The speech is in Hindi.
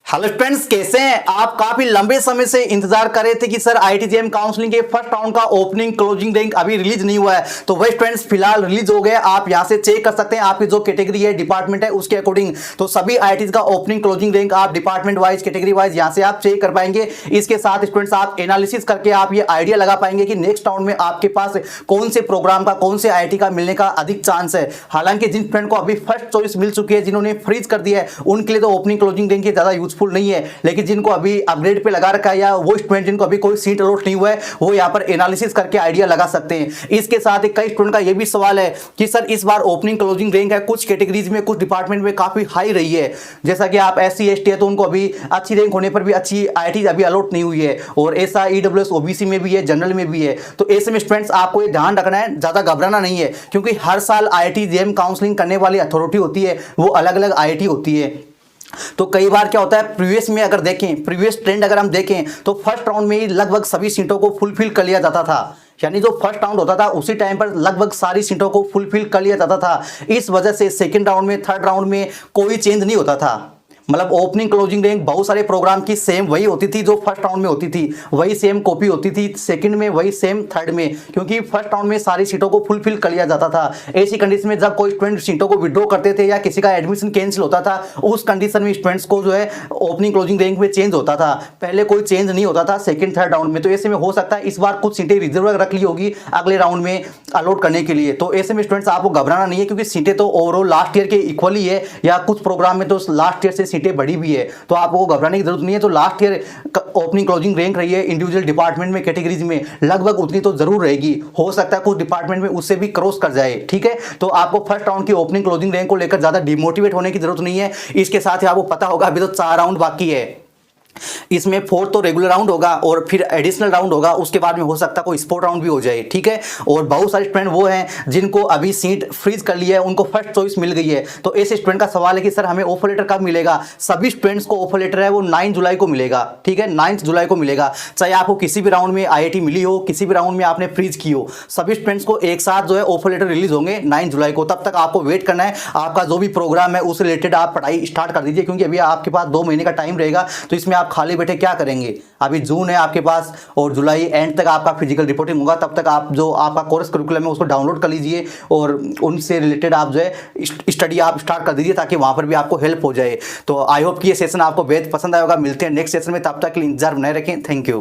हेलो फ्रेंड्स, कैसे हैं आप? काफी लंबे समय से इंतजार कर रहे थे कि सर आईआईटी काउंसलिंग के फर्स्ट राउंड का ओपनिंग क्लोजिंग रैंक अभी रिलीज नहीं हुआ है, तो वही फ्रेंड्स फिलहाल रिलीज हो गया। आप यहां से चेक कर सकते हैं आपकी जो कैटेगरी है, डिपार्टमेंट है, उसके अकॉर्डिंग तो सभी आईआईटी का ओपनिंग क्लोजिंग रैंक आप डिपार्टमेंट वाइज, कैटेगरी वाइज यहां से आप चेक कर पाएंगे। इसके साथ स्टूडेंट्स आप एनालिसिस करके आप ये आइडिया लगा पाएंगे कि नेक्स्ट राउंड में आपके पास कौन से प्रोग्राम का, कौन से आईआईटी का मिलने का अधिक चांस है। हालांकि जिन फ्रेंड को अभी फर्स्ट चॉइस मिल चुकी है, जिन्होंने फ्रीज कर दिया है, उनके लिए तो ओपनिंग क्लोजिंग रैंक ज्यादा यूजफुल नहीं है। कि जिनको अभी अपग्रेड पे लगा रखा है या वो स्टूडेंट जिनको अभी कोई सीट अलॉट नहीं हुआ है, वो यहाँ पर एनालिसिस करके आइडिया लगा सकते हैं। इसके साथ ही कई स्टूडेंट का ये भी सवाल है कि सर इस बार ओपनिंग क्लोजिंग रैंक है कुछ कैटेगरीज में, कुछ डिपार्टमेंट में काफी हाई रही है। जैसा कि आप SC ST है तो उनको अभी अच्छी रैंक होने पर भी अच्छी आईआईटी अभी अलॉट नहीं हुई है, और ऐसा EWS OBC में भी है, जनरल में भी है। तो ऐसे में स्टूडेंट्स आपको ये ध्यान रखना है, ज्यादा घबराना नहीं है, क्योंकि हर साल IIT JM काउंसलिंग करने वाली अथॉरिटी होती है, वो अलग अलग IIT होती है। तो कई बार क्या होता है, प्रीवियस में अगर देखें, प्रीवियस ट्रेंड अगर हम देखें तो फर्स्ट राउंड में ही लगभग सभी सीटों को फुलफिल कर लिया जाता था। यानी जो फर्स्ट राउंड होता था उसी टाइम पर लगभग सारी सीटों को फुलफिल कर लिया जाता था। इस वजह से सेकंड राउंड में, थर्ड राउंड में कोई चेंज नहीं होता था। मतलब ओपनिंग क्लोजिंग रैंक बहुत सारे प्रोग्राम की सेम वही होती थी जो फर्स्ट राउंड में होती थी, वही सेम कॉपी होती थी सेकंड में, वही सेम थर्ड में, क्योंकि फर्स्ट राउंड में सारी सीटों को फुलफिल कर लिया जाता था। ऐसी कंडीशन में जब कोई स्टूडेंट सीटों को विड्रॉ करते थे या किसी का एडमिशन कैंसिल होता था, उस कंडीशन में स्टूडेंट्स को जो है ओपनिंग क्लोजिंग रैंक में चेंज होता था। पहले कोई चेंज नहीं होता था सेकंड थर्ड राउंड में। तो ऐसे में हो सकता है इस बार कुछ सीटें रिजर्व रख ली होगी अगले राउंड में अलॉट करने के लिए। तो ऐसे में स्टूडेंट्स आपको घबराना नहीं है, क्योंकि सीटें तो ओवरऑल लास्ट ईयर के इक्वली है, या कुछ प्रोग्राम में तो लास्ट ईयर से सीटें बढ़ी भी है, तो आपको घबराने की जरूरत नहीं है। तो last year opening closing rank रही है इंडिविजुअल डिपार्टमेंट में, कैटेगरीज में लगभग उतनी तो जरूर रहेगी। हो सकता है कुछ डिपार्टमेंट में उससे भी क्रॉस कर जाए, ठीक है। तो आपको फर्स्ट राउंड की ओपनिंग क्लोजिंग रैंक को लेकर ज्यादा डिमोटिवेट होने की जरूरत नहीं है। इसके साथ ही आपको पता होगा अभी तो 4 राउंड बाकी है। इसमें 4 तो रेगुलर राउंड होगा और फिर एडिशनल राउंड होगा, उसके बाद में हो सकता है कोई स्पोर्ट राउंड भी हो जाए, ठीक है। और बहुत सारे स्टूडेंट वो हैं जिनको अभी सीट फ्रीज कर लिया है, उनको फर्स्ट चॉइस मिल गई है। तो ऐसे स्टूडेंट का सवाल है कि सर हमें ऑफर लेटर कब मिलेगा? सभी स्टूडेंट्स को ऑफर लेटर है वो 9 जुलाई को मिलेगा, ठीक है, 9 जुलाई को मिलेगा। चाहे आपको किसी भी राउंड में IIT मिली हो, किसी भी राउंड में आपने फ्रीज की हो, सभी स्टूडेंट्स को एक साथ जो है ऑफर लेटर रिलीज होंगे 9 जुलाई को। तब तक आपको वेट करना है, आपका जो भी प्रोग्राम है उस रिलेटेड आप पढ़ाई स्टार्ट कर दीजिए, क्योंकि अभी आपके पास 2 महीने का टाइम रहेगा। तो इसमें आप खाली बैठे क्या करेंगे? अभी जून है आपके पास और जुलाई एंड तक आपका फिजिकल रिपोर्टिंग होगा। तब तक आप जो आपका कोर्स करिकुलम है उसको डाउनलोड कर लीजिए और उनसे रिलेटेड आप जो है स्टडी आप स्टार्ट कर दीजिए, ताकि वहां पर भी आपको हेल्प हो जाए। तो आई होप कि ये सेशन आपको बेहद पसंद आएगा। मिलते हैं नेक्स्ट सेशन में, तब तक के लिए इंतजार बनाए रखें। Thank you.